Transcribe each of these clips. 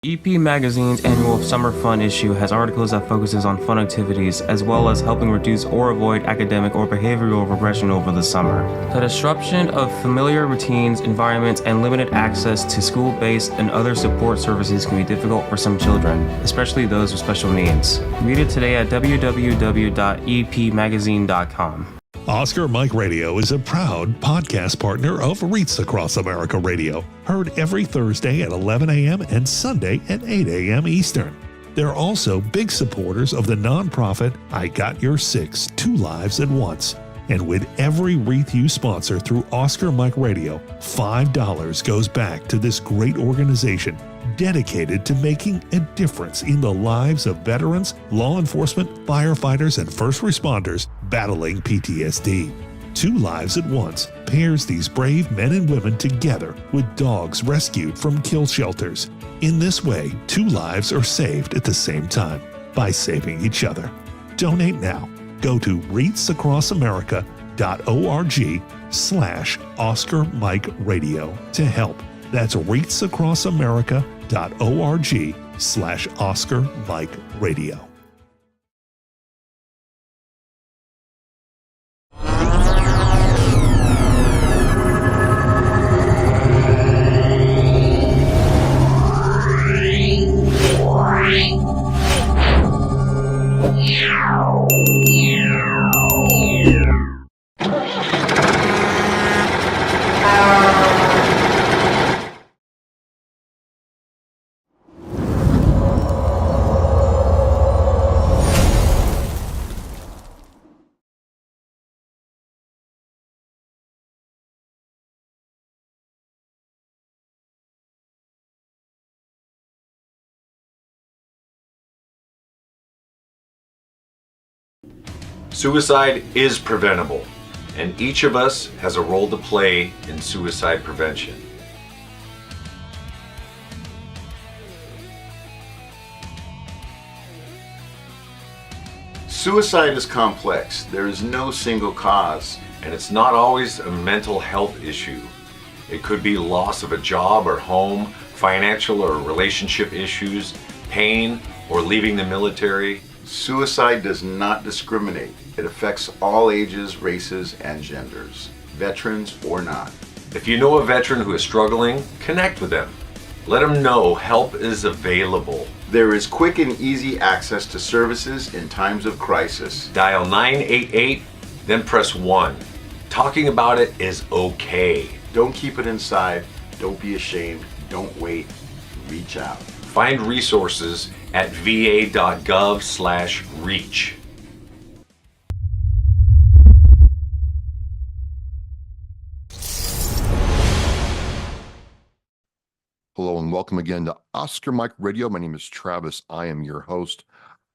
EP Magazine's annual Summer Fun issue has articles that focuses on fun activities, as well as helping reduce or avoid academic or behavioral regression over the summer. The disruption of familiar routines, environments, and limited access to school-based and other support services can be difficult for some children, especially those with special needs. Read it today at www.epmagazine.com. Oscar Mike Radio is a proud podcast partner of Reach Across America Radio, heard every Thursday at 11 a.m. and Sunday at 8 a.m. Eastern. They're also big supporters of the nonprofit I Got Your Six, Two Lives at Once. And with every wreath you sponsor through Oscar Mike Radio, $5 goes back to this great organization dedicated to making a difference in the lives of veterans, law enforcement, firefighters, and first responders battling PTSD. Two Lives at Once pairs these brave men and women together with dogs rescued from kill shelters. In this way, two lives are saved at the same time by saving each other. Donate now. Go to reachacrossamerica.org/Oscar Mike Radio to help. That's reachacrossamerica.org/Oscar Mike Radio. Suicide is preventable, and each of us has a role to play in suicide prevention. Suicide is complex. There is no single cause. And it's not always a mental health issue. It could be loss of a job or home, financial or relationship issues, pain, or leaving the military. Suicide does not discriminate. It affects all ages, races, and genders, veterans or not. If you know a veteran who is struggling, connect with them. Let them know help is available. There is quick and easy access to services in times of crisis. Dial 988, then press 1. Talking about it is okay. Don't keep it inside. Don't be ashamed. Don't wait. Reach out. Find resources at va.gov/reach. Hello and welcome again to Oscar Mike Radio. My name is Travis. I am your host.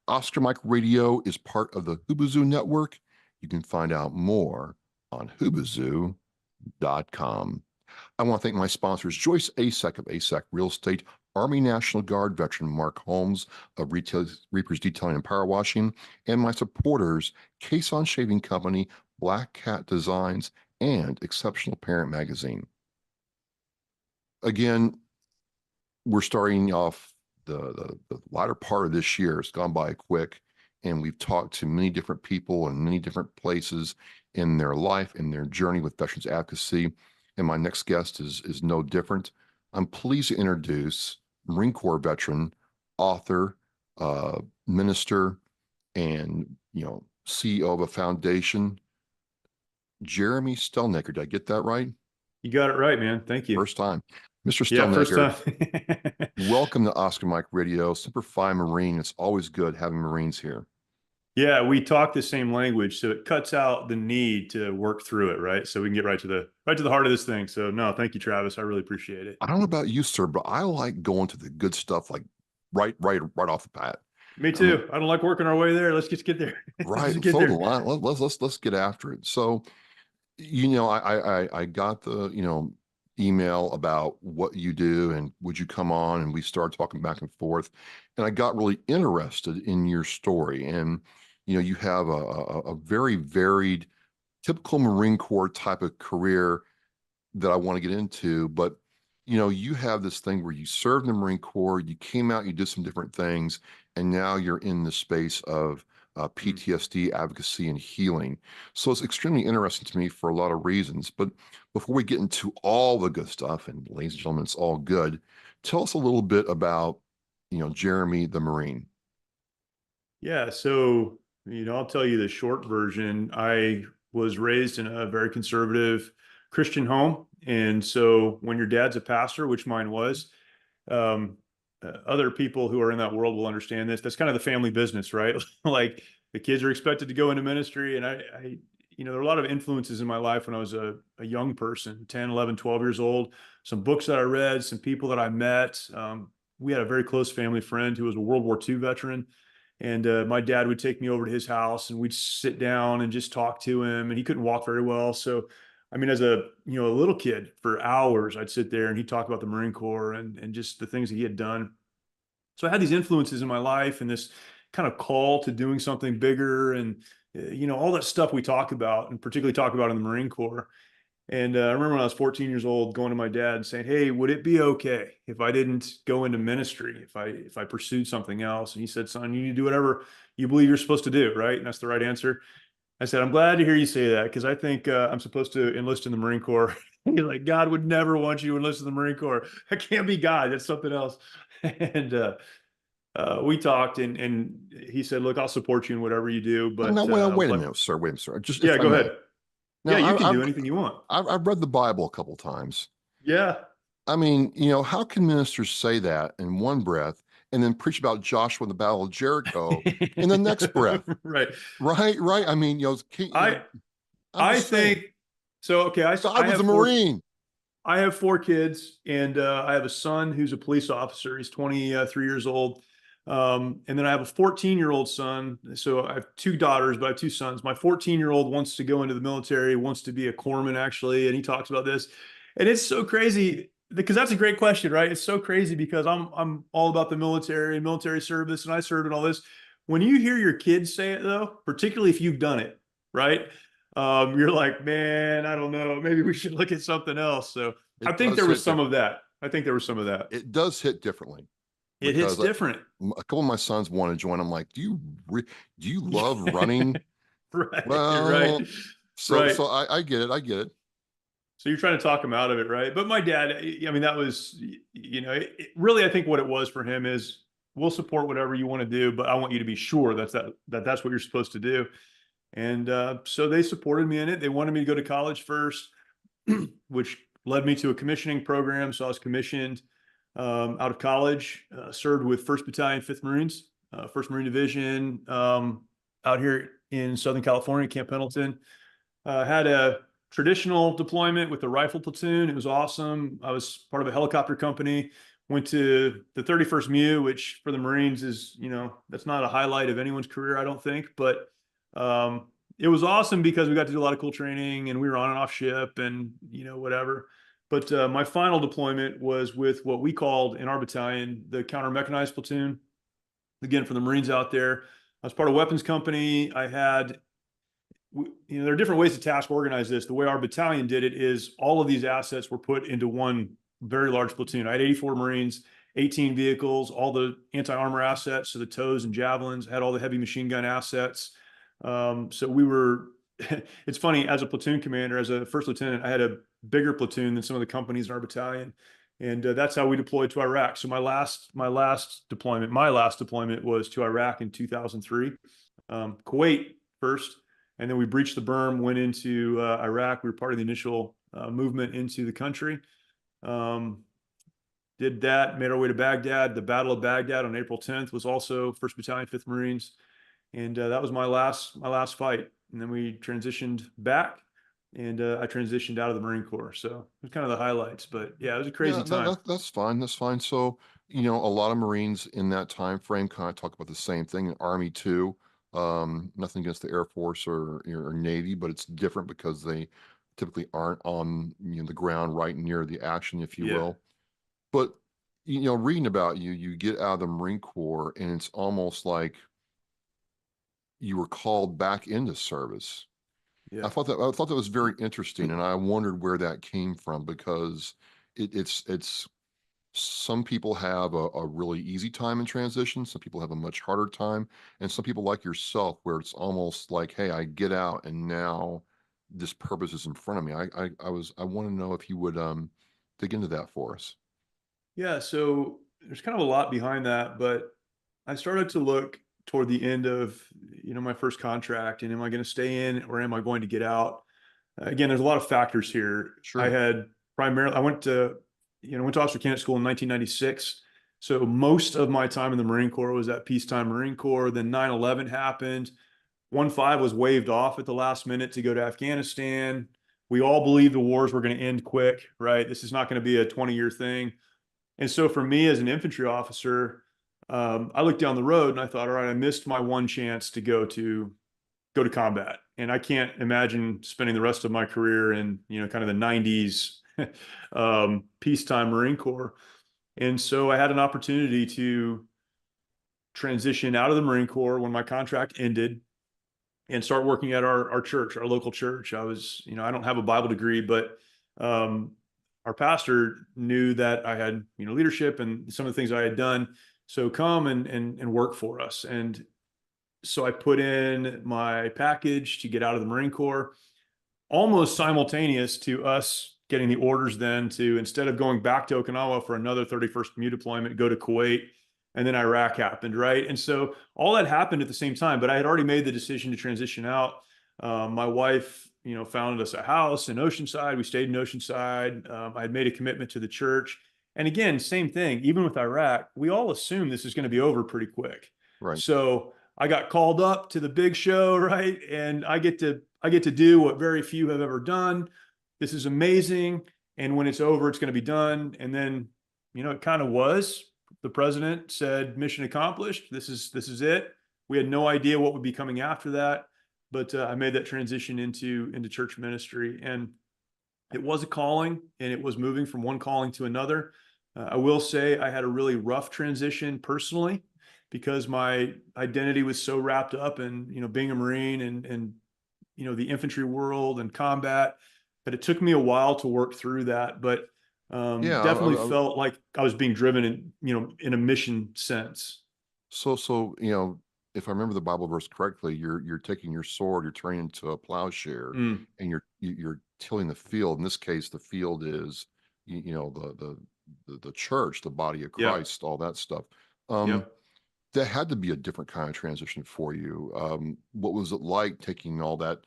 Oscar Mike Radio is part of the Hubazoo Network. You can find out more on hubazoo.com. I want to thank my sponsors, Joyce Asek of Asek Real Estate, Army National Guard veteran Mark Holmes of Reapers Detailing and Power Washing, and my supporters, Case On Shaving Company, Black Cat Designs, and Exceptional Parent Magazine. Again, we're starting off the latter part of this year. It's gone by quick, and we've talked to many different people in many different places in their life, in their journey with veterans advocacy. And my next guest is no different. I'm pleased to introduce Marine Corps veteran, author, minister, and CEO of a foundation, Jeremy Stalnecker. Did I get that right? You got it right, man. Thank you. First time. Mr. Stalnecker, yeah, first time. welcome to Oscar Mike Radio. Semper Fi Marine. It's always good having Marines here. Yeah, we talk the same language, so it cuts out the need to work through it, right? So we can get right to the heart of this thing. So no, thank you, Travis. I really appreciate it. I don't know about you, sir, but I like going to the good stuff like right off the bat. Me too. I don't like working our way there. Let's just get there. Right. Get Fold there. the line. Let's get after it. So, I got the email about what you do and would you come on, and we started talking back and forth, and I got really interested in your story. And you have a very varied, typical Marine Corps type of career that I want to get into, but you have this thing where you served in the Marine Corps, you came out, you did some different things, and now you're in the space of PTSD advocacy and healing. So it's extremely interesting to me for a lot of reasons. But before we get into all the good stuff, and ladies and gentlemen, it's all good, tell us a little bit about, Jeremy the Marine. Yeah. So, I'll tell you the short version. I was raised in a very conservative Christian home. And so when your dad's a pastor, which mine was, um, other people who are in that world will understand this. That's kind of the family business, right? Like the kids are expected to go into ministry. And there are a lot of influences in my life when I was a young person, 10, 11, 12 years old, some books that I read, some people that I met. We had a very close family friend who was a World War II veteran. And my dad would take me over to his house and we'd sit down and just talk to him. And he couldn't walk very well. So, I mean, as a little kid, for hours, I'd sit there and he'd talk about the Marine Corps and just the things that he had done. So I had these influences in my life and this kind of call to doing something bigger and, all that stuff we talk about and particularly talk about in the Marine Corps. And I remember when I was 14 years old, going to my dad and saying, "Hey, would it be okay if I didn't go into ministry, if I pursued something else?" And he said, "Son, you need to do whatever you believe you're supposed to do, right?" And that's the right answer. I said, "I'm glad to hear you say that because I think I'm supposed to enlist in the Marine Corps." He's like, "God would never want you to enlist in the Marine Corps. That can't be God. That's something else." And we talked, and he said, "Look, I'll support you in whatever you do." Well, But now, wait a minute, sir. Wait a minute, sir. Just yeah, if I go may. ahead. Now, Yeah, you can do anything you want. I've read the Bible a couple times. Yeah. I mean, how can ministers say that in one breath and then preach about Joshua and the Battle of Jericho in the next breath? Right. Right. I mean, I I'm just saying. think so. Okay, I God was have a Marine. I have 4 kids, and I have a son who's a police officer. He's 23 years old. And then I have a 14-year-old son. So I have 2 daughters, but I have 2 sons. My 14-year-old wants to go into the military, wants to be a corpsman, actually, and he talks about this. And it's so crazy because that's a great question, right? It's so crazy because I'm all about the military and military service, and I served and all this. When you hear your kids say it, though, particularly if you've done it, right? You're like, man, I don't know. Maybe we should look at something else. So I think there was some of that. I think there was some of that. It does hit differently. It hits different. A couple of my sons want to join. I'm like, do you love running? Right. Well, Right. so Right. I get it. I get it. So you're trying to talk him out of it, right? But my dad, I mean, that was, really, I think what it was for him is, we'll support whatever you want to do, but I want you to be sure that's what you're supposed to do. And so they supported me in it. They wanted me to go to college first, which led me to a commissioning program. So I was commissioned out of college, served with 1st Battalion, 5th Marines, 1st Marine Division, out here in Southern California, Camp Pendleton. Had a traditional deployment with the rifle platoon. It was awesome. I was part of a helicopter company, went to the 31st MEU, which for the Marines is, that's not a highlight of anyone's career, I don't think, but it was awesome because we got to do a lot of cool training and we were on and off ship and, whatever. But my final deployment was with what we called in our battalion, the counter mechanized platoon. Again, for the Marines out there, I was part of a weapons company. I had, there are different ways to task organize this. The way our battalion did it is all of these assets were put into one very large platoon. I had 84 Marines, 18 vehicles, all the anti-armor assets, so the tows and javelins, had all the heavy machine gun assets. So we were, it's funny, as a platoon commander, as a first lieutenant, I had a bigger platoon than some of the companies in our battalion. And that's how we deployed to Iraq. So my last deployment was to Iraq in 2003, Kuwait first. And then we breached the berm, went into Iraq. We were part of the initial movement into the country. Did that, made our way to Baghdad. The Battle of Baghdad on April 10th was also 1st Battalion, 5th Marines. And that was my last fight. And then we transitioned back, and I transitioned out of the Marine Corps. So it was kind of the highlights. But yeah, it was a crazy time. That's fine. That's fine. So, a lot of Marines in that time frame kind of talk about the same thing. Army too. Nothing against the Air Force or Navy, but it's different because they typically aren't on the ground right near the action, if you will. But reading about you get out of the Marine Corps, and it's almost like you were called back into service. Yeah. I thought that was very interesting, and I wondered where that came from, because it's some people have a really easy time in transition. Some people have a much harder time, and some people like yourself, where it's almost like, hey, I get out, and now this purpose is in front of me. I want to know if you would dig into that for us. Yeah, so there's kind of a lot behind that, but I started to look toward the end of, my first contract, and am I going to stay in or am I going to get out? Again, there's a lot of factors here. Sure. I went to officer candidate school in 1996. So most of my time in the Marine Corps was at peacetime Marine Corps. Then 9/11 happened. 1-5 was waved off at the last minute to go to Afghanistan. We all believed the wars were going to end quick, right? This is not going to be a 20-year thing. And so for me as an infantry officer, I looked down the road and I thought, all right, I missed my one chance to go to combat. And I can't imagine spending the rest of my career in, kind of the 90s peacetime Marine Corps. And so I had an opportunity to transition out of the Marine Corps when my contract ended and start working at our church, our local church. I was, I don't have a Bible degree, but our pastor knew that I had, leadership and some of the things I had done. So come and work for us. And so I put in my package to get out of the Marine Corps, almost simultaneous to us getting the orders then to, instead of going back to Okinawa for another 31st Commute deployment, go to Kuwait. And then Iraq happened, right? And so all that happened at the same time, but I had already made the decision to transition out. My wife, founded us a house in Oceanside. We stayed in Oceanside. I had made a commitment to the church. And again, same thing, even with Iraq, we all assume this is going to be over pretty quick. Right. So I got called up to the big show, right? And I get to do what very few have ever done. This is amazing. And when it's over, it's going to be done. And then, it kind of was. The president said, mission accomplished. This is it. We had no idea what would be coming after that. But I made that transition into church ministry. And it was a calling, and it was moving from one calling to another. I will say I had a really rough transition personally, because my identity was so wrapped up in, being a Marine and the infantry world and combat, that it took me a while to work through that. But definitely felt like I was being driven in a mission sense. So, if I remember the Bible verse correctly, you're taking your sword, you're turning into a plowshare, and you're tilling the field. In this case, the field is, the church, the body of Christ, all that stuff. That had to be a different kind of transition for you. What was it like taking all that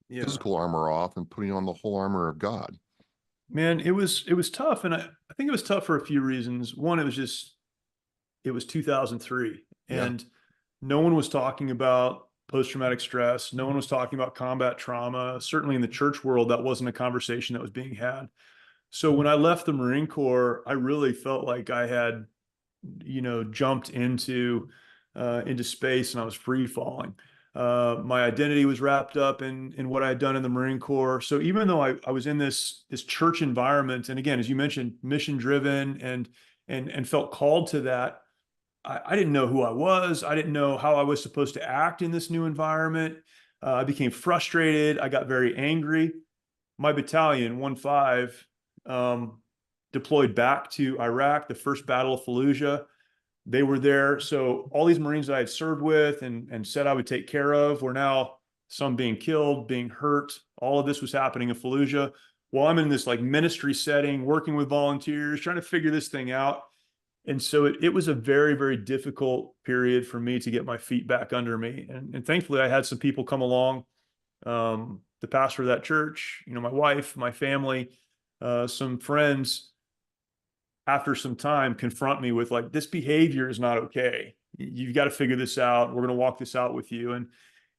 physical armor off and putting on the whole armor of God? Man, it was tough. And I think it was tough for a few reasons. One, it was 2003, and no one was talking about post-traumatic stress. No one was talking about combat trauma. Certainly in the church world, that wasn't a conversation that was being had. So when I left the Marine Corps, I really felt like I had, jumped into space, and I was free falling. My identity was wrapped up in what I had done in the Marine Corps. So even though I was in this church environment, and again, as you mentioned, mission driven and felt called to that, I didn't know who I was. I didn't know how I was supposed to act in this new environment. I became frustrated. I got very angry. My battalion, 1-5, deployed back to Iraq, the first Battle of Fallujah. They were there. So all these Marines that I had served with and said I would take care of were now, some being killed, being hurt. All of this was happening in Fallujah. Well, I'm in this like ministry setting, working with volunteers, trying to figure this thing out. And so it was a very, very difficult period for me to get my feet back under me. And thankfully I had some people come along, the pastor of that church, my wife, my family, some friends, after some time, confront me with like, this behavior is not okay. You've got to figure this out. We're going to walk this out with you. And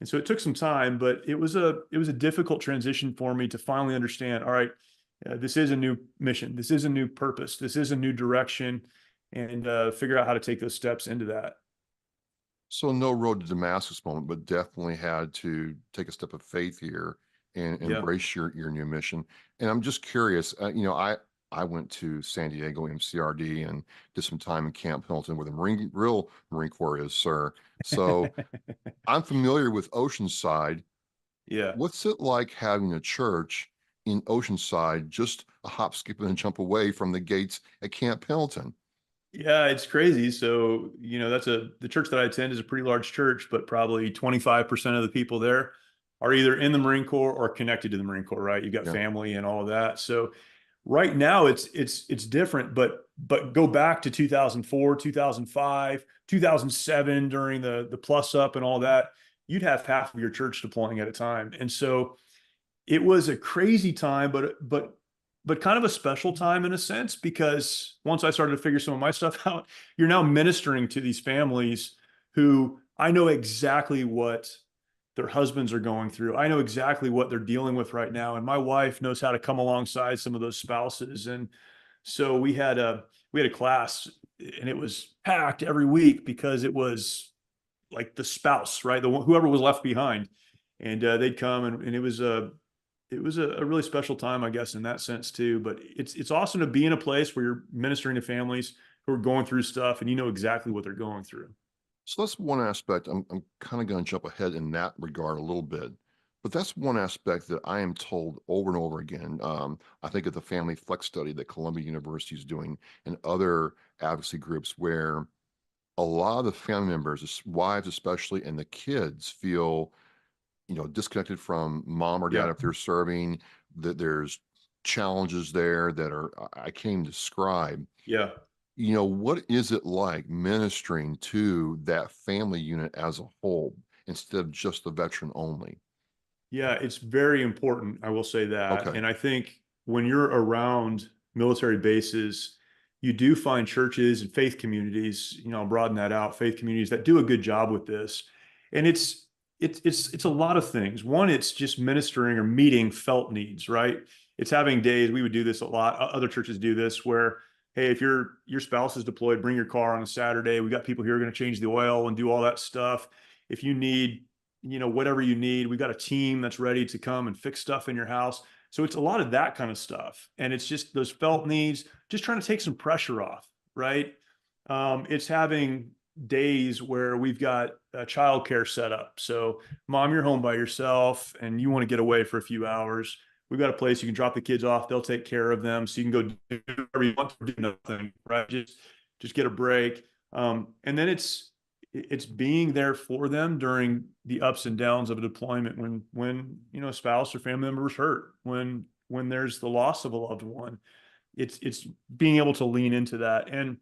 so it took some time, but it was a difficult transition for me to finally understand, all right, this is a new mission. This is a new purpose. This is a new direction, and figure out how to take those steps into that. So no road to Damascus moment, but definitely had to take a step of faith here and embrace your new mission. And I'm just curious, I went to San Diego MCRD and did some time in Camp Pendleton, where the real Marine Corps is, sir. So I'm familiar with Oceanside. Yeah. What's it like having a church in Oceanside, just a hop, skip, and a jump away from the gates at Camp Pendleton. Yeah, it's crazy. So, the church that I attend is a pretty large church, but probably 25% of the people there are either in the Marine Corps or connected to the Marine Corps, right? You've got Yeah. family and all of that. So right now it's different, but go back to 2004, 2005, 2007 during the plus up and all that, you'd have half of your church deploying at a time. And so it was a crazy time, but kind of a special time in a sense, because once I started to figure some of my stuff out, you're now ministering to these families who I know exactly what their husbands are going through. I know exactly what they're dealing with right now. And my wife knows how to come alongside some of those spouses. And so we had a class, and it was packed every week because it was like the spouse, right? Whoever was left behind, and they'd come, and it was a really special time, I guess, in that sense too. But it's awesome to be in a place where you're ministering to families who are going through stuff, and you know exactly what they're going through. So that's one aspect. I'm kind of going to jump ahead in that regard a little bit, but that's one aspect that I am told over and over again. I think of the Family Flex study that Columbia University is doing and other advocacy groups, where a lot of the family members, wives especially, and the kids feel, disconnected from mom or dad Yeah. if they're serving, that there's challenges there that I can't even describe. Yeah. What is it like ministering to that family unit as a whole instead of just the veteran only? Yeah, it's very important. I will say that. Okay. And I think when you're around military bases, you do find churches and faith communities, I'll broaden that out, faith communities that do a good job with this. And it's a lot of things. One, it's just ministering or meeting felt needs, right? It's having days, we would do this a lot. Other churches do this where, hey, if your spouse is deployed, bring your car on a Saturday. We got people here who are going to change the oil and do all that stuff. If you need, whatever you need, we've got a team that's ready to come and fix stuff in your house. So it's a lot of that kind of stuff. And it's just those felt needs, just trying to take some pressure off, right? It's having days where we've got childcare set up. So, mom, you're home by yourself and you want to get away for a few hours. We've got a place you can drop the kids off. They'll take care of them. So you can go do whatever you want to do, nothing, right? Just get a break. And then it's being there for them during the ups and downs of a deployment when a spouse or family member is hurt, when there's the loss of a loved one. It's being able to lean into that. And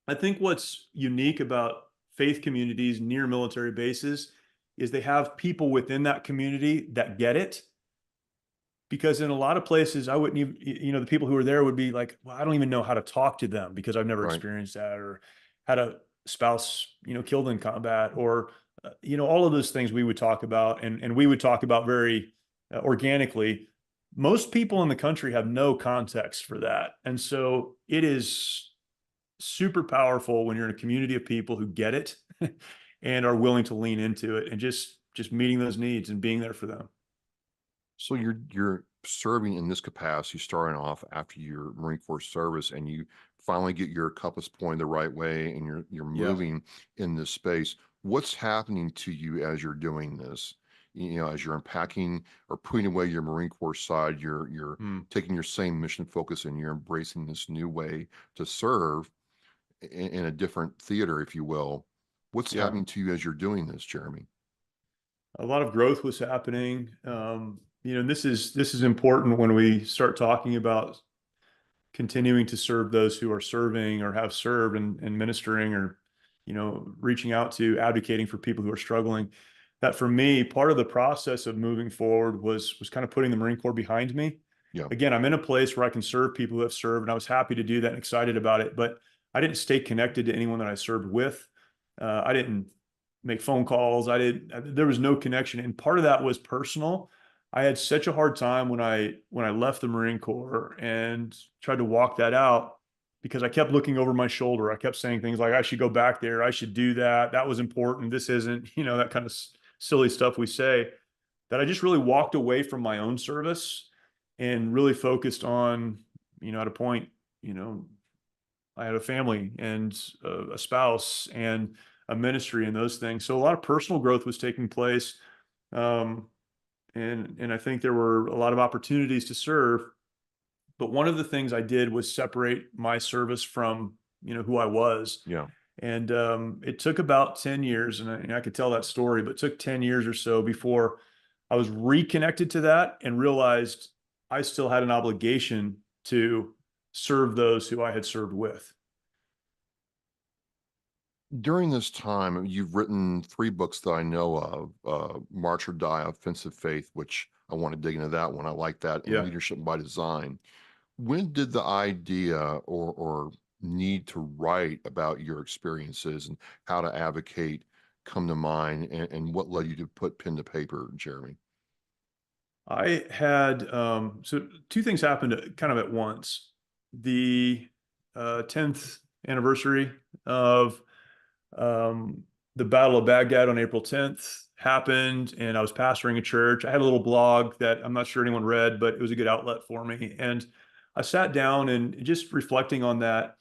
I think what's unique about faith communities near military bases is they have people within that community that get it. Because in a lot of places, I wouldn't even, the people who are there would be like, well, I don't even know how to talk to them because I've never Right. experienced that, or had a spouse, killed in combat, or, all of those things we would talk about, and we would talk about very organically. Most people in the country have no context for that. And so it is super powerful when you're in a community of people who get it and are willing to lean into it, and just meeting those needs and being there for them. So you're serving in this capacity, starting off after your Marine Corps service, and you finally get your compass pointed the right way, and you're Yeah. moving in this space. What's happening to you as you're doing this? As you're unpacking or putting away your Marine Corps side, you're taking your same mission focus and you're embracing this new way to serve in a different theater, if you will. What's Yeah. happening to you as you're doing this, Jeremy? A lot of growth was happening. And this is important when we start talking about continuing to serve those who are serving or have served, and ministering, or, reaching out to, advocating for people who are struggling. That for me, part of the process of moving forward was kind of putting the Marine Corps behind me. Yeah. Again, I'm in a place where I can serve people who have served, and I was happy to do that and excited about it, but I didn't stay connected to anyone that I served with. I didn't make phone calls. There was no connection. And part of that was personal. I had such a hard time when I left the Marine Corps and tried to walk that out, because I kept looking over my shoulder. I kept saying things like, I should go back there. I should do that. That was important. This isn't, that kind of silly stuff we say, that I just really walked away from my own service and really focused on, at a point, I had a family and a spouse and a ministry and those things. So a lot of personal growth was taking place. and I think there were a lot of opportunities to serve. But one of the things I did was separate my service from, who I was. Yeah. And it took about 10 years, and I could tell that story, but it took 10 years or so before I was reconnected to that and realized I still had an obligation to serve those who I had served with. During this time, you've written 3 books that I know of, March or Die, Offensive Faith, which I want to dig into that one. I like that, and Yeah. Leadership by Design. When did the idea or need to write about your experiences and how to advocate come to mind, and what led you to put pen to paper, Jeremy? I had, so 2 things happened kind of at once. The 10th anniversary of the Battle of Baghdad on April 10th happened, and I was pastoring a church. I had a little blog that I'm not sure anyone read, but it was a good outlet for me. And I sat down and just reflecting on that,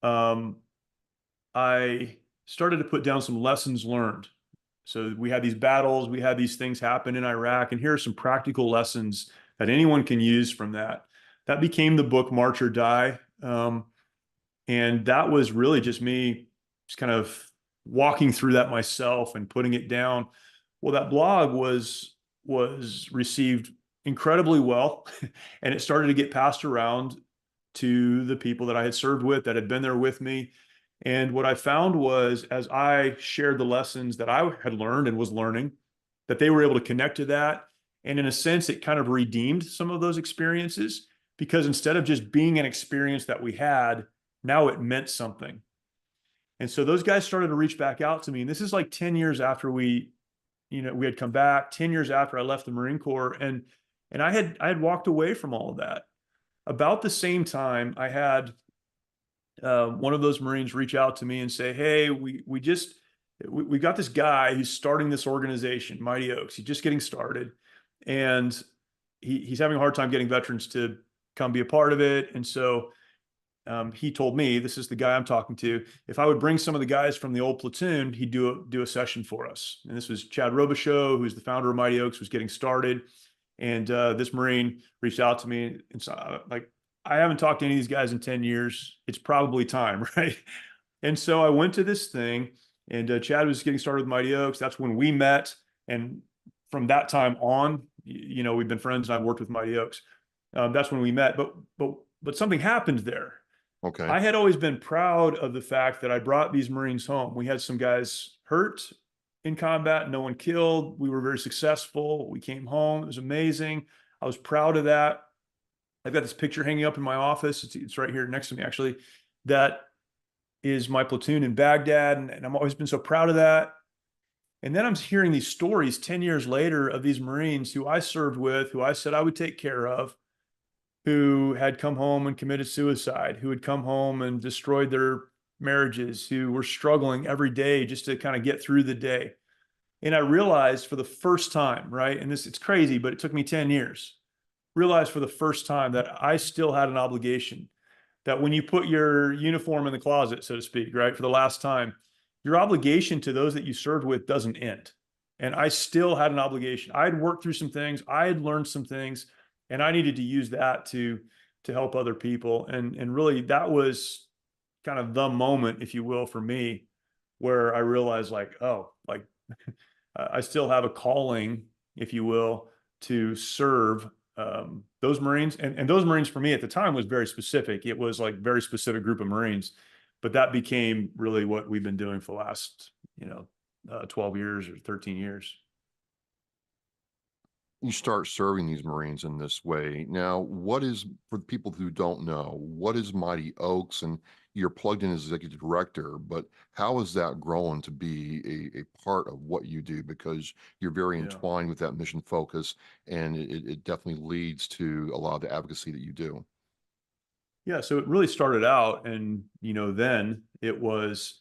I started to put down some lessons learned. So we had these battles, we had these things happen in Iraq, and here are some practical lessons that anyone can use from that. That became the book March or Die. And that was really just me just kind of walking through that myself and putting it down. Well, that blog was received incredibly well, and it started to get passed around to the people that I had served with, that had been there with me. And what I found was, as I shared the lessons that I had learned and was learning, that they were able to connect to that. And in a sense, it kind of redeemed some of those experiences, because instead of just being an experience that we had, now it meant something. And so those guys started to reach back out to me. And this is like 10 years after we had come back, 10 years after I left the Marine Corps. And I had walked away from all of that. About the same time, I had one of those Marines reach out to me and say, "Hey, we got this guy who's starting this organization, Mighty Oaks. He's just getting started, and he's having a hard time getting veterans to come be a part of it." And so he told me, this is the guy I'm talking to, if I would bring some of the guys from the old platoon, he'd do a session for us. And this was Chad Robichaux, who's the founder of Mighty Oaks, was getting started. And this Marine reached out to me and so, like, I haven't talked to any of these guys in 10 years. It's probably time, right? And so I went to this thing, and Chad was getting started with Mighty Oaks. That's when we met. And from that time on, we've been friends, and I've worked with Mighty Oaks. That's when we met. But something happened there. Okay. I had always been proud of the fact that I brought these Marines home. We had some guys hurt in combat, no one killed. We were very successful. We came home. It was amazing. I was proud of that. I've got this picture hanging up in my office. It's right here next to me, actually. That is my platoon in Baghdad. And I've always been so proud of that. And then I'm hearing these stories 10 years later of these Marines who I served with, who I said I would take care of, who had come home and committed suicide, who had come home and destroyed their marriages, who were struggling every day just to kind of get through the day. And I realized for the first time, right, and it's crazy, but it took me 10 years, realized for the first time that I still had an obligation, that when you put your uniform in the closet, so to speak, right, for the last time, your obligation to those that you served with doesn't end. And I still had an obligation. I had worked through some things. I had learned some things. And I needed to use that to help other people. And really that was kind of the moment, if you will, for me, where I realized like, oh, like I still have a calling, if you will, to serve those Marines. And those Marines for me at the time was very specific. It was like very specific group of Marines, but that became really what we've been doing for the last, 12 years or 13 years. You start serving these Marines in this way. Now, for the people who don't know, what is Mighty Oaks? And you're plugged in as executive director, but how has that grown to be a part of what you do? Because you're very entwined with that mission focus, and it definitely leads to a lot of the advocacy that you do. Yeah, so it really started out, and then it was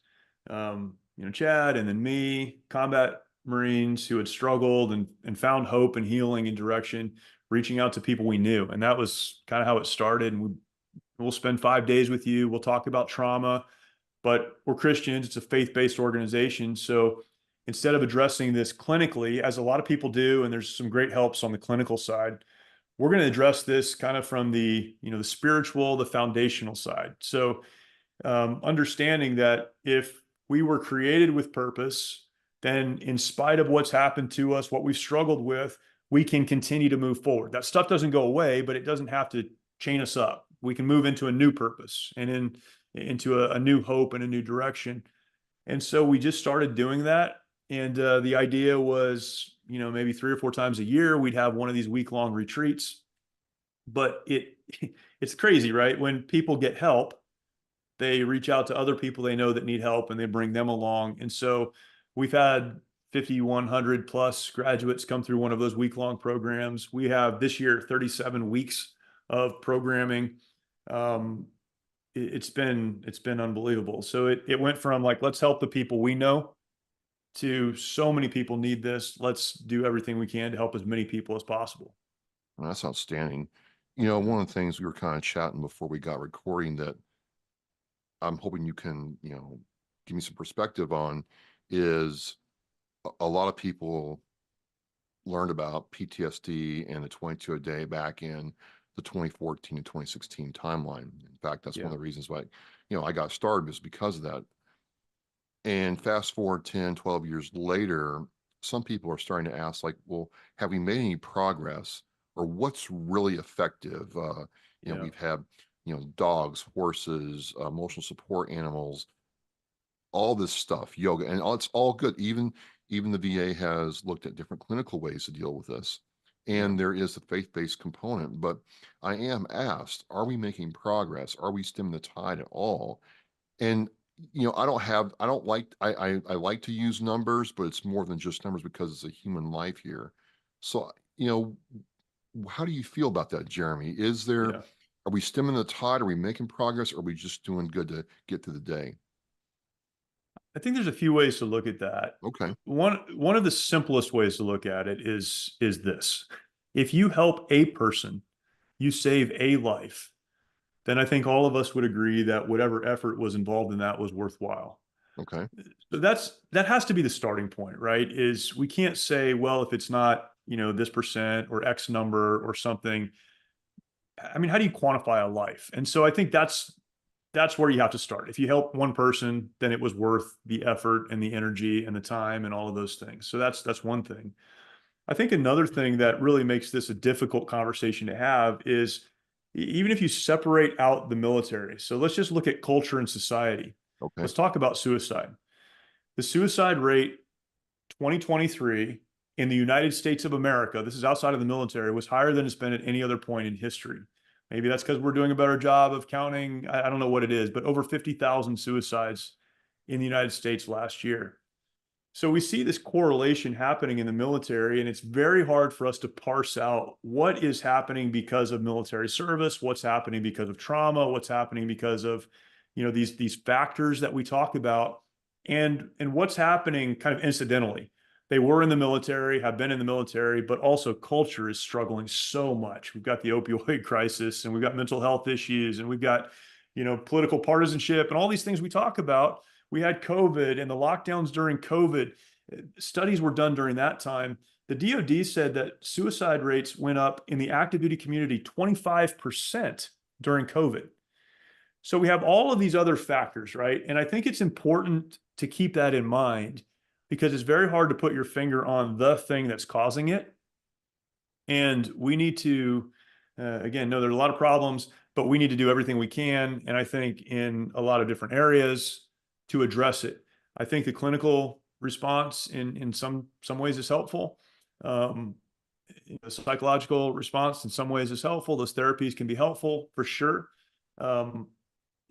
Chad, and then me, combat Marines who had struggled and found hope and healing and direction, reaching out to people we knew. And that was kind of how it started. And we'll spend 5 days with you. We'll talk about trauma, but we're Christians. It's a faith-based organization. So instead of addressing this clinically, as a lot of people do, and there's some great helps on the clinical side, we're going to address this kind of from the, the spiritual, the foundational side. So understanding that if we were created with purpose, then in spite of what's happened to us, what we've struggled with, we can continue to move forward. That stuff doesn't go away, but it doesn't have to chain us up. We can move into a new purpose and into a new hope and a new direction. And so we just started doing that. And the idea was, maybe 3 or 4 times a year, we'd have one of these week-long retreats. But it's crazy, right? When people get help, they reach out to other people they know that need help and they bring them along. And so we've had 5,100 plus graduates come through one of those week-long programs. We have this year 37 weeks of programming. It's been unbelievable. So it went from like, let's help the people we know, to so many people need this. Let's do everything we can to help as many people as possible. Well, that's outstanding. One of the things we were kind of chatting before we got recording that I'm hoping you can, give me some perspective on is a lot of people learned about PTSD and the 22 a day back in the 2014 and 2016 timeline. In fact, that's one of the reasons why, I got started was because of that. And fast forward 10, 12 years later, some people are starting to ask like, well, have we made any progress or what's really effective? We've had, dogs, horses, emotional support animals, all this stuff, yoga, and it's all good. Even the VA has looked at different clinical ways to deal with this. And there is a faith-based component, but I am asked, are we making progress? Are we stemming the tide at all? And I like to use numbers, but it's more than just numbers because it's a human life here. So, how do you feel about that, Jeremy? Are we stemming the tide? Are we making progress? Or are we just doing good to get through the day? I think there's a few ways to look at that. Okay. One of the simplest ways to look at it is this. If you help a person, you save a life, then I think all of us would agree that whatever effort was involved in that was worthwhile. Okay. So that has to be the starting point, right? Is we can't say, well, if it's not, this percent or X number or something. I mean, how do you quantify a life? And so I think that's where you have to start. If you help one person, then it was worth the effort and the energy and the time and all of those things. So that's one thing. I think another thing that really makes this a difficult conversation to have is even if you separate out the military. So let's just look at culture and society. Okay. Let's talk about suicide. The suicide rate 2023 in the United States of America, this is outside of the military, was higher than it's been at any other point in history. Maybe that's because we're doing a better job of counting. I don't know what it is, but over 50,000 suicides in the United States last year. So we see this correlation happening in the military, and it's very hard for us to parse out what is happening because of military service, what's happening because of trauma, what's happening because of, these factors that we talk about, and what's happening kind of incidentally. They were in the military, have been in the military, but also culture is struggling so much. We've got the opioid crisis, and we've got mental health issues, and we've got, political partisanship and all these things we talk about. We had COVID and the lockdowns during COVID. Studies were done during that time. The DoD said that suicide rates went up in the active duty community 25% during COVID. So we have all of these other factors, right? And I think it's important to keep that in mind because it's very hard to put your finger on the thing that's causing it. And we need to, again, know there's a lot of problems, but we need to do everything we can. And I think in a lot of different areas to address it. I think the clinical response in some ways is helpful. The psychological response in some ways is helpful. Those therapies can be helpful for sure.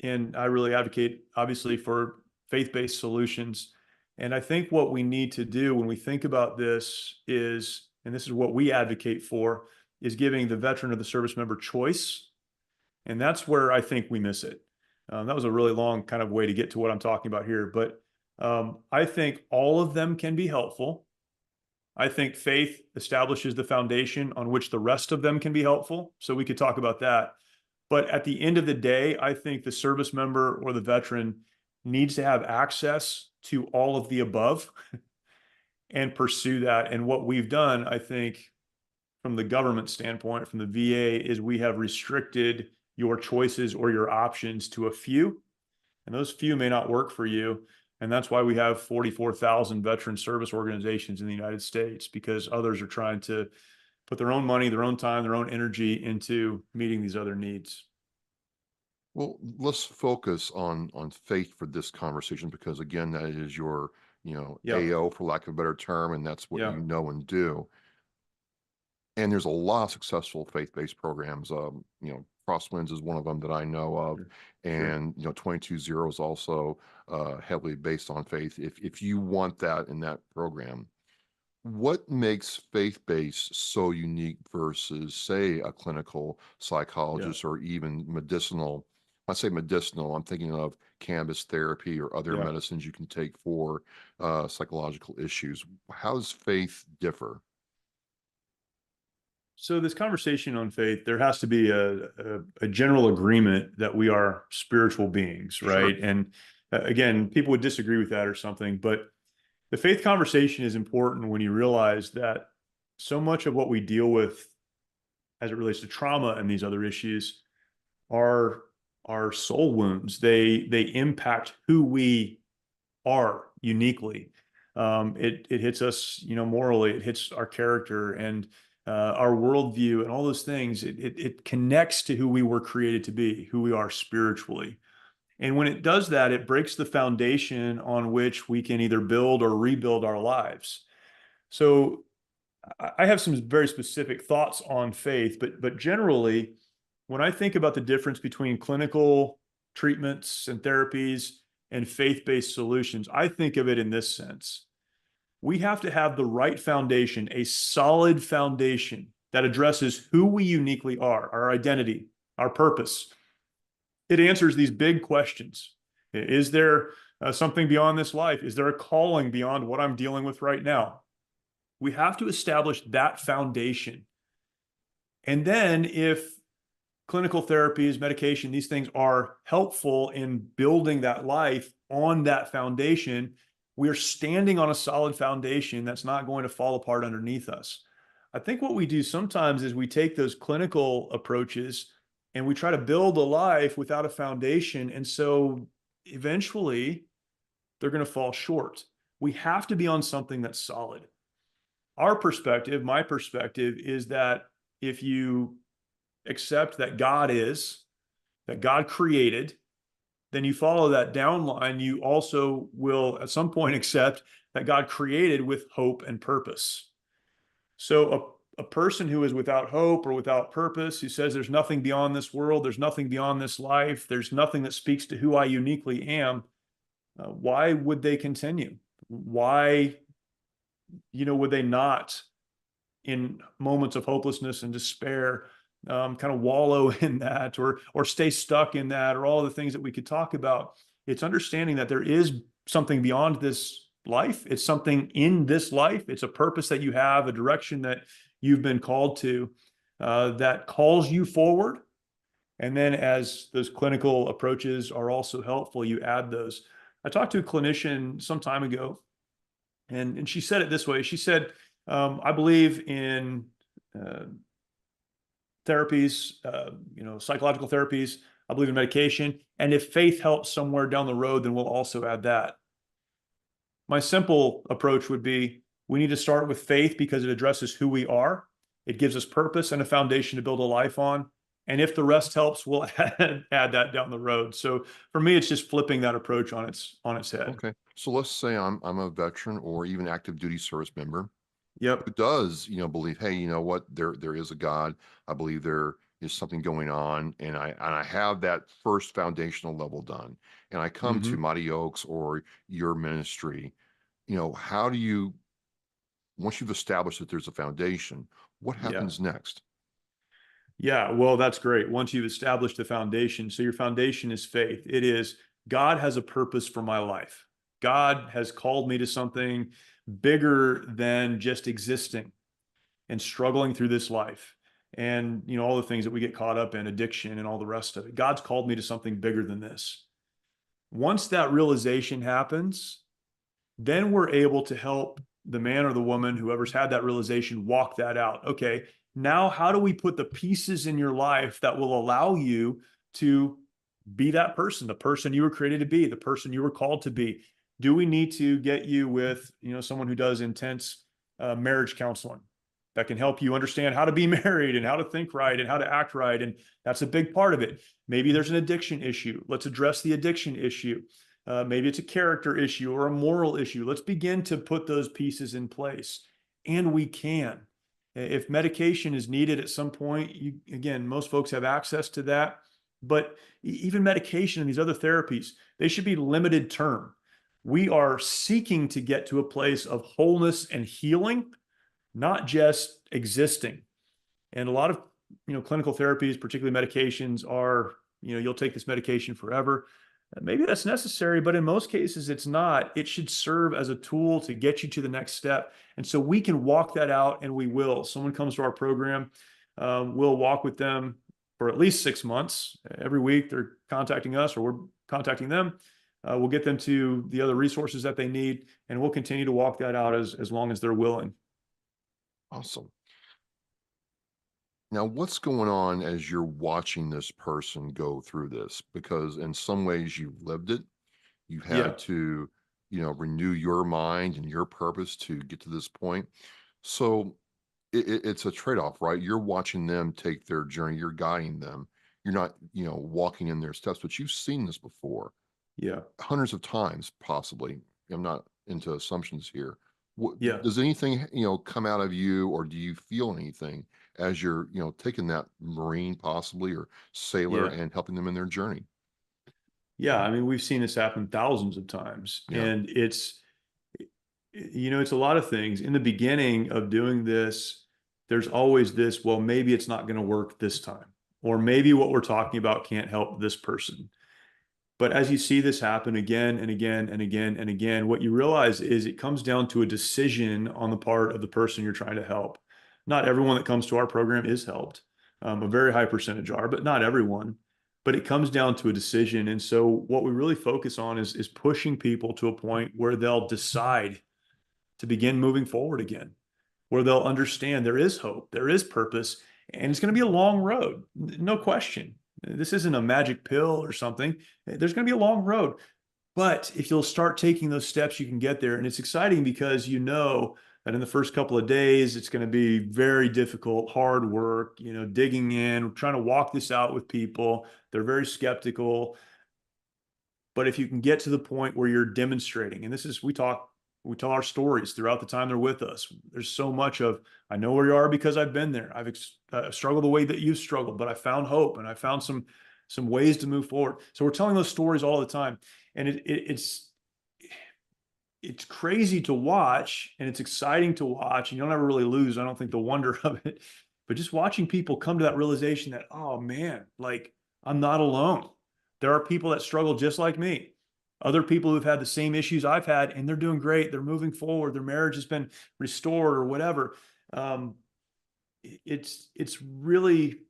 And I really advocate, obviously, for faith-based solutions. And I think what we need to do when we think about this is, and this is what we advocate for, is giving the veteran or the service member choice. And that's where I think we miss it. That was a really long kind of way to get to what I'm talking about here. But I think all of them can be helpful. I think faith establishes the foundation on which the rest of them can be helpful. So we could talk about that. But at the end of the day, I think the service member or the veteran needs to have access to all of the above. and pursue that. And what we've done, I think, from the government standpoint, from the VA, is we have restricted your choices or your options to a few, and those few may not work for you. And that's why we have 44,000 veteran service organizations in the United States, because others are trying to put their own money, their own time, their own energy into meeting these other needs. Well, let's focus on faith for this conversation, because again, that is your, Yeah. AO, for lack of a better term, and that's what Yeah. you know and do. And there's a lot of successful faith-based programs. Crosswinds is one of them that I know of, and 22-0 is also heavily based on faith. If you want that in that program, what makes faith-based so unique versus, say, a clinical psychologist or even medicinal? When I say medicinal, I'm thinking of cannabis therapy or other medicines you can take for psychological issues. How does faith differ? So this conversation on faith, there has to be a general agreement that we are spiritual beings, right? Sure. And again, people would disagree with that or something, but the faith conversation is important when you realize that so much of what we deal with as it relates to trauma and these other issues are soul wounds. They impact who we are uniquely. It hits us, morally. It hits our character and our worldview and all those things. It connects to who we were created to be, who we are spiritually. And when it does that, it breaks the foundation on which we can either build or rebuild our lives. So I have some very specific thoughts on faith, but generally, when I think about the difference between clinical treatments and therapies and faith-based solutions, I think of it in this sense. We have to have the right foundation, a solid foundation that addresses who we uniquely are, our identity, our purpose. It answers these big questions. Is there something beyond this life? Is there a calling beyond what I'm dealing with right now? We have to establish that foundation. And then if clinical therapies, medication, these things are helpful in building that life on that foundation, we are standing on a solid foundation that's not going to fall apart underneath us. I think what we do sometimes is we take those clinical approaches and we try to build a life without a foundation. And so eventually they're going to fall short. We have to be on something that's solid. Our perspective, my perspective, is that if you accept that God created, then you follow that down line. You also will at some point accept that God created with hope and purpose. So a person who is without hope or without purpose, who says there's nothing beyond this world, there's nothing beyond this life, there's nothing that speaks to who I uniquely am, why would they continue? Why, would they not, in moments of hopelessness and despair, kind of wallow in that or stay stuck in that, or all the things that we could talk about? It's understanding that there is something beyond this life. It's something in this life. It's a purpose that you have, a direction that you've been called to, that calls you forward. And then as those clinical approaches are also helpful, you add those. I talked to a clinician some time ago, and she said it this way. She said, I believe in therapies, psychological therapies. I believe in medication. And if faith helps somewhere down the road, then we'll also add that. My simple approach would be, we need to start with faith because it addresses who we are. It gives us purpose and a foundation to build a life on. And if the rest helps, we'll add that down the road. So for me, it's just flipping that approach on its head. Okay. So let's say I'm a veteran or even active duty service member. Yep. Who does, believe, hey, you know what, there is a God. I believe there is something going on, and I have that first foundational level done. And I come to Mighty Oaks or your ministry. How do you, once you've established that there's a foundation, what happens next? Yeah, well, that's great. Once you've established the foundation, so your foundation is faith. It is, God has a purpose for my life. God has called me to something bigger than just existing and struggling through this life. And, all the things that we get caught up in, addiction and all the rest of it. God's called me to something bigger than this. Once that realization happens, then we're able to help the man or the woman, whoever's had that realization, walk that out. Okay, now how do we put the pieces in your life that will allow you to be that person, the person you were created to be, the person you were called to be? Do we need to get you with, someone who does intense marriage counseling that can help you understand how to be married and how to think right and how to act right? And that's a big part of it. Maybe there's an addiction issue. Let's address the addiction issue. Maybe it's a character issue or a moral issue. Let's begin to put those pieces in place. And we can. If medication is needed at some point, again, most folks have access to that. But even medication and these other therapies, they should be limited term. We are seeking to get to a place of wholeness and healing, not just existing. And a lot of, clinical therapies, particularly medications, are, you'll take this medication forever. Maybe that's necessary, but in most cases it's not. It should serve as a tool to get you to the next step. And so we can walk that out, and we will. Someone comes to our program, we'll walk with them for at least 6 months. Every week they're contacting us or we're contacting them. We'll get them to the other resources that they need, and we'll continue to walk that out as long as they're willing. Awesome. Now, what's going on as you're watching this person go through this? Because in some ways you've lived it. You've had to, renew your mind and your purpose to get to this point. So it's a trade-off, right? You're watching them take their journey. You're guiding them. You're not, walking in their steps, but you've seen this before. Yeah. Hundreds of times, possibly. I'm not into assumptions here. Yeah. Does anything, come out of you, or do you feel anything as you're, taking that Marine possibly or sailor and helping them in their journey? Yeah. I mean, we've seen this happen thousands of times, and it's a lot of things. In the beginning of doing this, there's always this, well, maybe it's not going to work this time, or maybe what we're talking about can't help this person. But as you see this happen again and again and again and again, what you realize is it comes down to a decision on the part of the person you're trying to help. Not everyone that comes to our program is helped. A very high percentage are, but not everyone. But it comes down to a decision. And so what we really focus on is pushing people to a point where they'll decide to begin moving forward again, where they'll understand there is hope, there is purpose, and it's going to be a long road, no question. This isn't a magic pill or something. There's going to be a long road. But if you'll start taking those steps, you can get there. And it's exciting because that in the first couple of days, it's going to be very difficult, hard work, digging in, trying to walk this out with people. They're very skeptical. But if you can get to the point where you're demonstrating, and we tell our stories throughout the time they're with us. There's so much of, I know where you are because I've been there. I've struggled the way that you've struggled, but I found hope and I found some ways to move forward. So we're telling those stories all the time. And it's crazy to watch, and it's exciting to watch. And you'll never really lose, I don't think, the wonder of it. But just watching people come to that realization that, oh man, like, I'm not alone. There are people that struggle just like me. Other people who've had the same issues I've had, and they're doing great. They're moving forward. Their marriage has been restored or whatever. It's really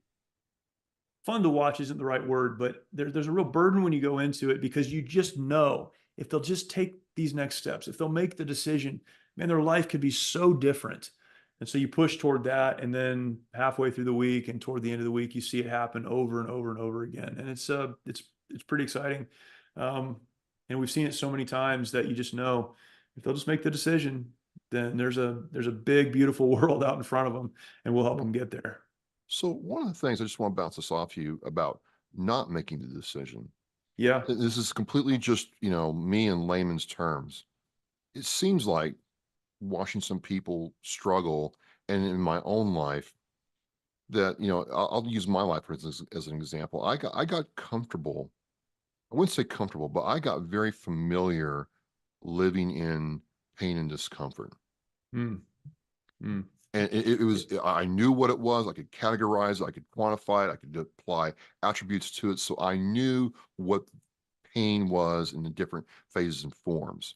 fun to watch, isn't the right word, but there's a real burden when you go into it, because you just know if they'll just take these next steps, if they'll make the decision, man, their life could be so different. And so you push toward that, and then halfway through the week and toward the end of the week, you see it happen over and over and over again. And it's pretty exciting. And we've seen it so many times that you just know if they'll just make the decision, then there's a big, beautiful world out in front of them, and we'll help them get there. So one of the things I just want to bounce this off you about not making the decision. Yeah. This is completely just, me in layman's terms. It seems like watching some people struggle, and in my own life, that, I'll use my life as an example. I got comfortable. I wouldn't say comfortable, but I got very familiar living in pain and discomfort. Mm. Mm. And it was, I knew what it was. I could categorize it. I could quantify it. I could apply attributes to it. So I knew what pain was in the different phases and forms.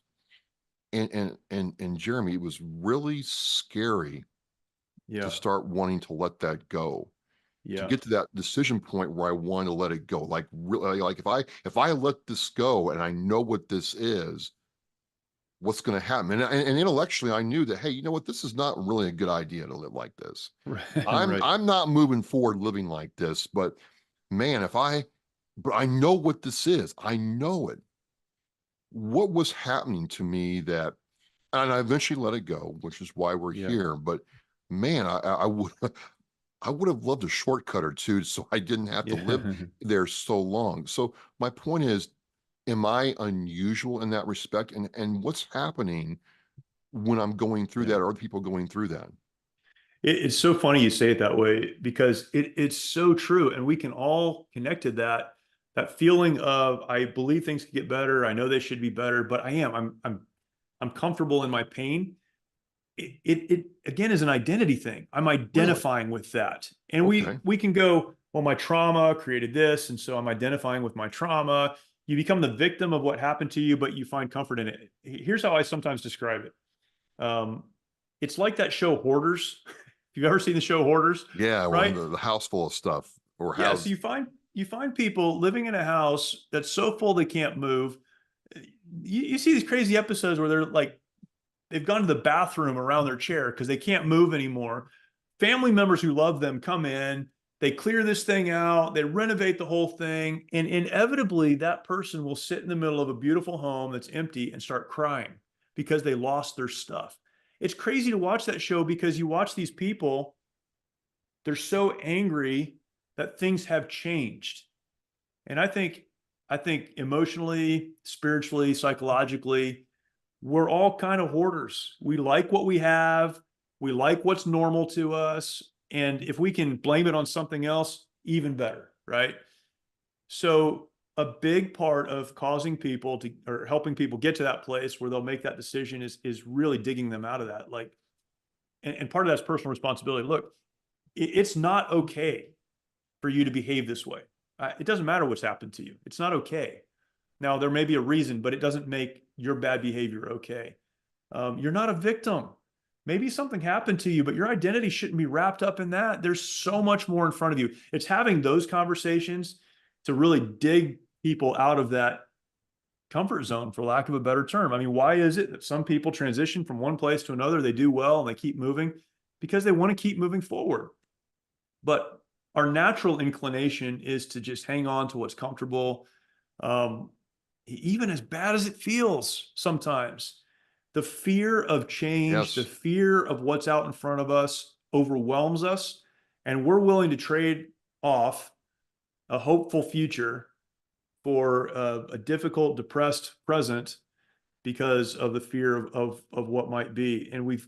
And Jeremy, it was really scary to start wanting to let that go. To get to that decision point where I want to let it go. Like, really, like if I let this go and I know what this is, what's going to happen. And intellectually, I knew that, hey, you know what? This is not really a good idea to live like this. Right. I'm not moving forward living like this, but man, but I know what this is. I know it. What was happening to me that, and I eventually let it go, which is why we're Yeah. here. But man, I would, I would have loved a shortcut or two so I didn't have to live there so long. So my point is, am I unusual in that respect? And what's happening when I'm going through that, or other people going through that? It's so funny you say it that way, because it's so true. And we can all connect to that feeling of, I believe things could get better. I know they should be better, but I'm comfortable in my pain. It again is an identity thing. I'm identifying with that. And Okay. we can go, well, my trauma created this, and so I'm identifying with my trauma. You become the victim of what happened to you, but you find comfort in it. Here's how I sometimes describe it. It's like that show Hoarders. If you've ever seen the show Hoarders, Yeah, right? well, the house full of stuff, or Yeah. house. So you find people living in a house that's so full they can't move. You see these crazy episodes where they're like, they've gone to the bathroom around their chair because they can't move anymore. Family members who love them come in, they clear this thing out, they renovate the whole thing, and inevitably that person will sit in the middle of a beautiful home that's empty and start crying because they lost their stuff. It's crazy to watch that show, because you watch these people, they're so angry that things have changed. And I think emotionally, spiritually, psychologically, we're all kind of hoarders. We like what we have. We like what's normal to us. And if we can blame it on something else, even better, right? So a big part of causing people to, or helping people get to that place where they'll make that decision, is really digging them out of that. Like, and part of that's personal responsibility. Look, it's not okay for you to behave this way. It doesn't matter what's happened to you. It's not okay. Now, there may be a reason, but it doesn't make your bad behavior okay. You're not a victim. Maybe something happened to you, but your identity shouldn't be wrapped up in that. There's so much more in front of you. It's having those conversations to really dig people out of that comfort zone, for lack of a better term. I mean, why is it that some people transition from one place to another, they do well and they keep moving? Because they want to keep moving forward. But our natural inclination is to just hang on to what's comfortable. Even as bad as it feels sometimes, the fear of change, the Yes. fear of what's out in front of us overwhelms us, and we're willing to trade off a hopeful future for a difficult, depressed present because of the fear of what might be. And we've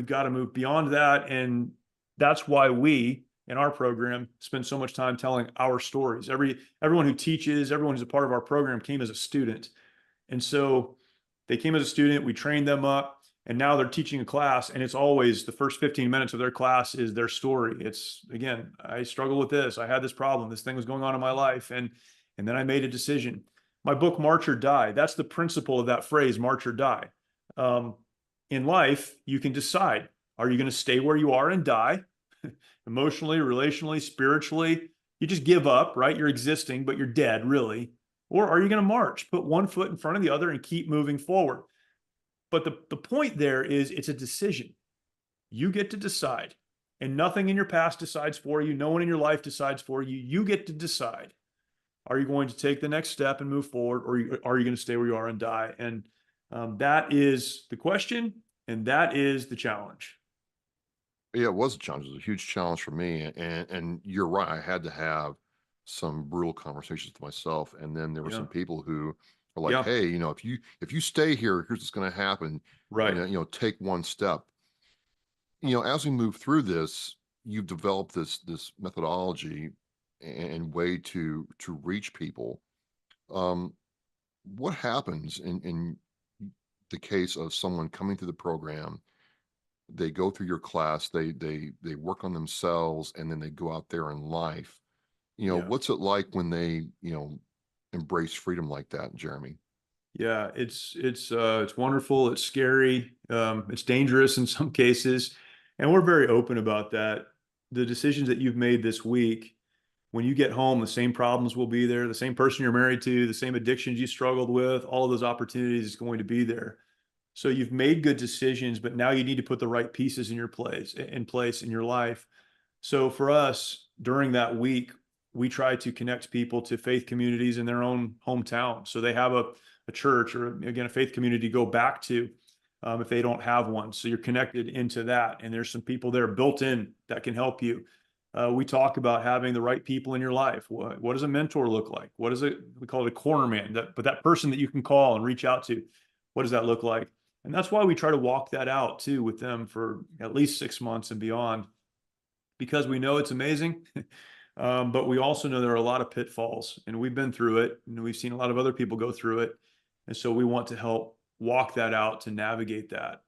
got to move beyond that. And that's why we, in our program, spend so much time telling our stories. Everyone who teaches, everyone who's a part of our program came as a student. And so they came as a student, we trained them up, and now they're teaching a class, and it's always the first 15 minutes of their class is their story. It's, again, I struggled with this. I had this problem. This thing was going on in my life. And then I made a decision. My book, March or Die, that's the principle of that phrase, march or die. In life, you can decide, are you going to stay where you are and die? Emotionally, relationally, spiritually, you just give up, right? You're existing, but you're dead, really. Or are you going to march, put one foot in front of the other and keep moving forward? But the point there is, it's a decision. You get to decide, and nothing in your past decides for you. No one in your life decides for you. You get to decide. Are you going to take the next step and move forward, or are you going to stay where you are and die? And that is the question, and that is the challenge. Yeah, it was a challenge. It was a huge challenge for me. And you're right. I had to have some brutal conversations with myself. And then there were Yeah. some people who are like, Yeah. hey, if you stay here, here's what's going to happen. Right. Take one step. As we move through this, you've developed this methodology and way to reach people. What happens in the case of someone coming through the program? They go through your class, they work on themselves, and then they go out there in life. Yeah. What's it like when they embrace freedom like that, Jeremy? Yeah, it's wonderful. It's scary. It's dangerous in some cases, and we're very open about that. The decisions that you've made this week when you get home, the same problems will be there. The same person you're married to, the same addictions you struggled with, all of those opportunities is going to be there. So you've made good decisions, but now you need to put the right pieces in place in your life. So for us, during that week, we try to connect people to faith communities in their own hometown. So they have a church or, again, a faith community to go back to if they don't have one. So you're connected into that. And there's some people there built in that can help you. We talk about having the right people in your life. What does a mentor look like? What is it? We call it a corner man, but that person that you can call and reach out to, what does that look like? And that's why we try to walk that out too with them for at least 6 months and beyond, because we know it's amazing. But we also know there are a lot of pitfalls, and we've been through it, and we've seen a lot of other people go through it. And so we want to help walk that out to navigate that.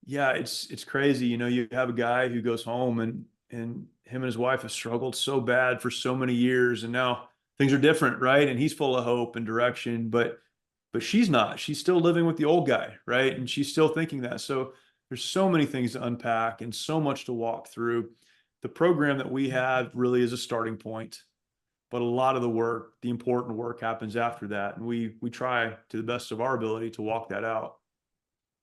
Yeah, it's crazy. You have a guy who goes home and him and his wife have struggled so bad for so many years, and now things are different, right? And he's full of hope and direction, but she's not. She's still living with the old guy, right? And she's still thinking that. So there's so many things to unpack and so much to walk through. The program that we have really is a starting point, but a lot of the work, the important work, happens after that. And we try to the best of our ability to walk that out.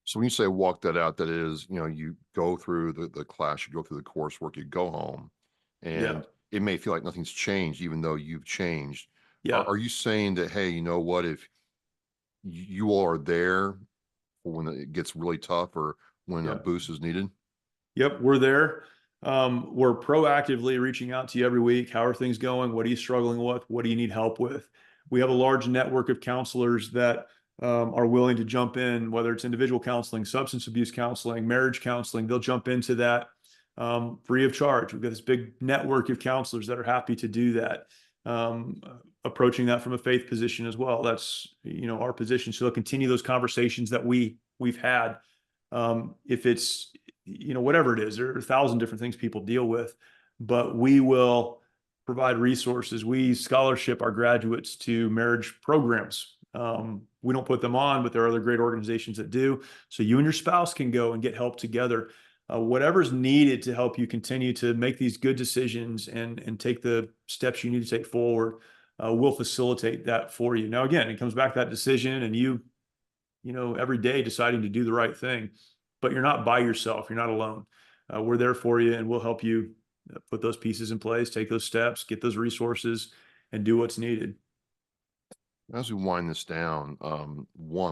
So when you say walk that out, that is, you go through the class, you go through the coursework, you go home, and it may feel like nothing's changed, even though you've changed. Yeah. Are you saying that, hey, you know what, if you all are there for when it gets really tough or when a boost is needed? Yep, we're there. We're proactively reaching out to you every week. How are things going? What are you struggling with? What do you need help with? We have a large network of counselors that are willing to jump in, whether it's individual counseling, substance abuse counseling, marriage counseling. They'll jump into that free of charge. We've got this big network of counselors that are happy to do that. Approaching that from a faith position as well. That's, our position. So they'll continue those conversations that we've had. If it's, whatever it is, there are 1,000 different things people deal with, but we will provide resources. We scholarship our graduates to marriage programs. We don't put them on, but there are other great organizations that do. So you and your spouse can go and get help together. Whatever's needed to help you continue to make these good decisions and take the steps you need to take forward, we'll facilitate that for you. Now, again, it comes back to that decision and you every day deciding to do the right thing, but you're not by yourself. You're not alone. We're there for you, and we'll help you put those pieces in place, take those steps, get those resources, and do what's needed. As we wind this down,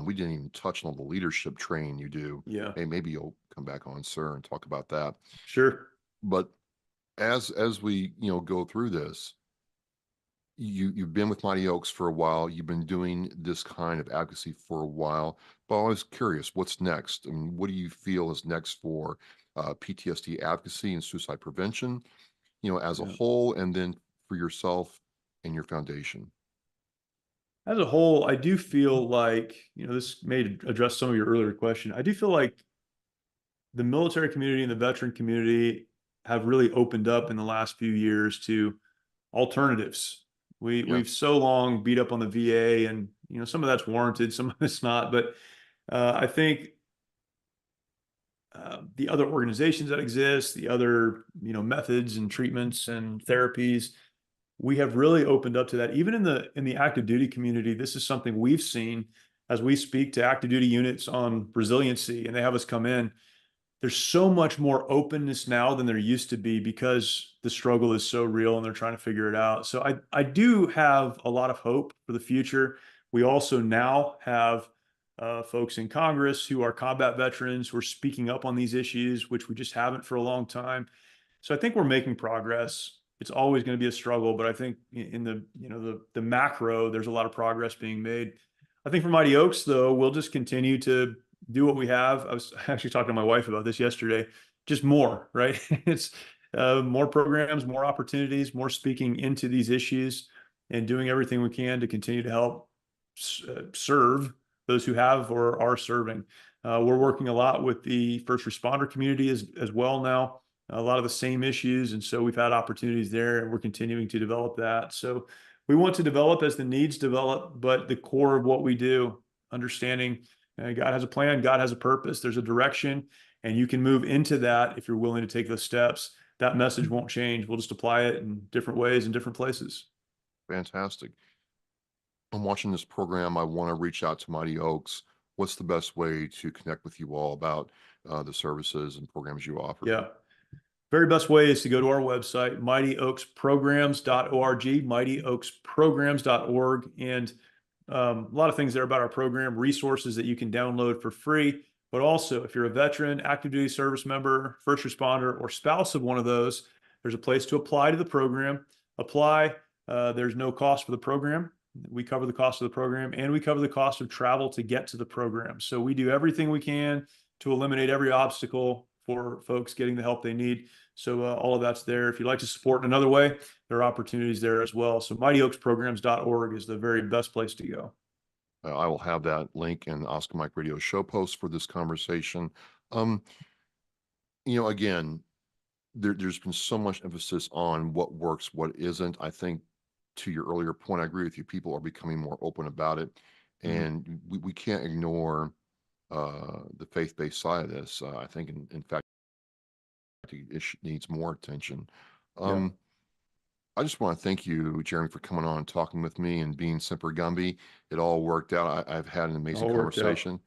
we didn't even touch on the leadership training you do. Yeah. Hey, maybe you'll come back on, sir, and talk about that. Sure. But as we go through this, you've been with Mighty Oaks for a while. You've been doing this kind of advocacy for a while. But I was curious, what's next? I mean, what do you feel is next for PTSD advocacy and suicide prevention, as a whole, and then for yourself and your foundation? As a whole, I do feel like, this may address some of your earlier question. I do feel like the military community and the veteran community have really opened up in the last few years to alternatives. We've so long beat up on the VA, and some of that's warranted, some of it's not. But I think the other organizations that exist, the other methods and treatments and therapies, we have really opened up to that. Even in the active duty community, this is something we've seen as we speak to active duty units on resiliency, and they have us come in. There's so much more openness now than there used to be because the struggle is so real and they're trying to figure it out. So I do have a lot of hope for the future. We also now have folks in Congress who are combat veterans who are speaking up on these issues, which we just haven't for a long time. So I think we're making progress. It's always going to be a struggle, but I think in the macro, there's a lot of progress being made. I think for Mighty Oaks, though, we'll just continue to do what we have. I was actually talking to my wife about this yesterday. Just more, right? It's more programs, more opportunities, more speaking into these issues, and doing everything we can to continue to help serve those who have or are serving. We're working a lot with the first responder community as well now. A lot of the same issues, and so we've had opportunities there, and we're continuing to develop that. So we want to develop as the needs develop, but the core of what we do, understanding God has a plan, God has a purpose, there's a direction, and you can move into that if you're willing to take those steps. that message won't change. We'll just apply it in different ways in different places. Fantastic. I'm watching this program. I want to reach out to Mighty Oaks. What's the best way to connect with you all about the services and programs you offer? Yeah. Very best way is to go to our website, mightyoaksprograms.org, mightyoaksprograms.org. And a lot of things there about our program, resources that you can download for free. But also, if you're a veteran, active duty service member, first responder, or spouse of one of those, there's a place to apply to the program. Apply. There's no cost for the program. We cover the cost of the program, and we cover the cost of travel to get to the program. So we do everything we can to eliminate every obstacle for folks getting the help they need. So all of that's there. If you'd like to support in another way, there are opportunities there as well. So mightyoaksprograms.org is the very best place to go. I will have that link in Oscar Mike Radio show post for this conversation. Again, there's been so much emphasis on what works, what isn't. I think to your earlier point, I agree with you. People are becoming more open about it, and we can't ignore the faith-based side of this. I think, in fact, it needs more attention. I just want to thank you, Jeremy, for coming on and talking with me and being Semper Gumby. It all worked out. I've had an amazing conversation.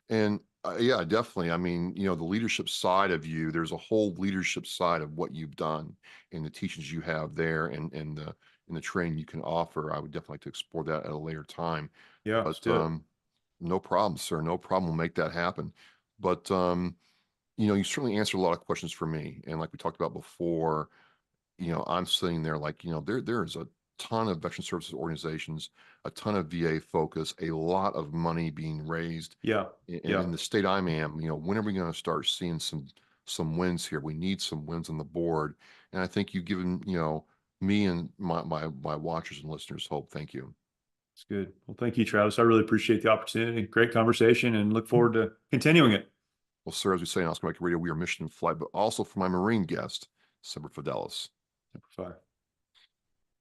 And yeah, definitely. I mean, the leadership side of you, there's a whole leadership side of what you've done and the teachings you have there and the training you can offer. I would definitely like to explore that at a later time. Yeah, but no problem, sir. No problem. We'll make that happen. But you certainly answered a lot of questions for me. And like we talked about before, I'm sitting there like, there's a ton of veteran services organizations, a ton of VA focus, a lot of money being raised. In the state I'm in, when are we going to start seeing some wins here? We need some wins on the board. And I think you've given, me and my watchers and listeners hope. Thank you. That's good. Well, thank you, Travis. I really appreciate the opportunity. Great conversation, and look forward to continuing it. Well, sir, as we say on Oscar Mike Radio, we are mission in flight, but also for my Marine guest, Semper Fidelis. Hey,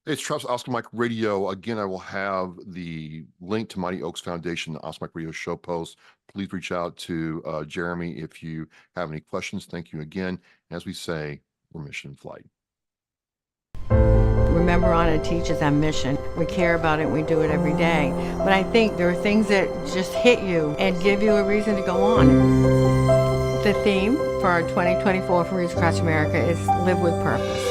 it's Travis, Oscar Mike Radio. Again, I will have the link to Mighty Oaks Foundation, the Oscar Mike Radio show post. Please reach out to Jeremy if you have any questions. Thank you again. As we say, we're mission in flight. Remember, on it teaches our mission. We care about it, we do it every day. But I think there are things that just hit you and give you a reason to go on. The theme for our 2024 for Reach Across America is Live with Purpose.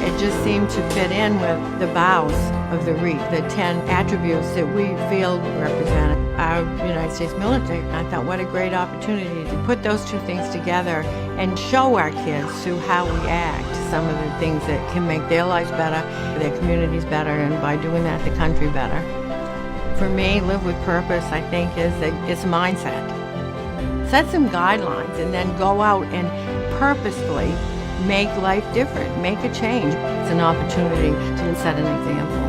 It just seemed to fit in with the vows of the REAP, the 10 attributes that we feel represent our United States military. I thought, what a great opportunity to put those two things together and show our kids through how we act some of the things that can make their lives better, their communities better, and by doing that, the country better. For me, Live with Purpose, I think, it's a mindset. Set some guidelines and then go out and purposefully make life different, make a change. It's an opportunity to set an example.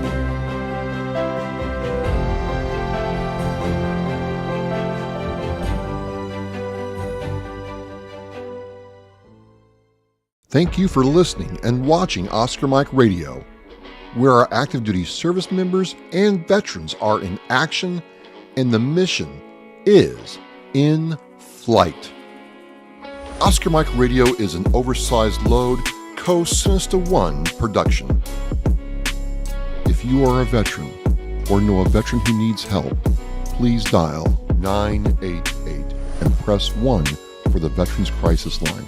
Thank you for listening and watching Oscar Mike Radio, where our active duty service members and veterans are in action and the mission is in flight. Oscar Mike Radio is an oversized load Co-Sinista One production. If you are a veteran or know a veteran who needs help, please dial 988 and press 1 for the Veterans Crisis Line.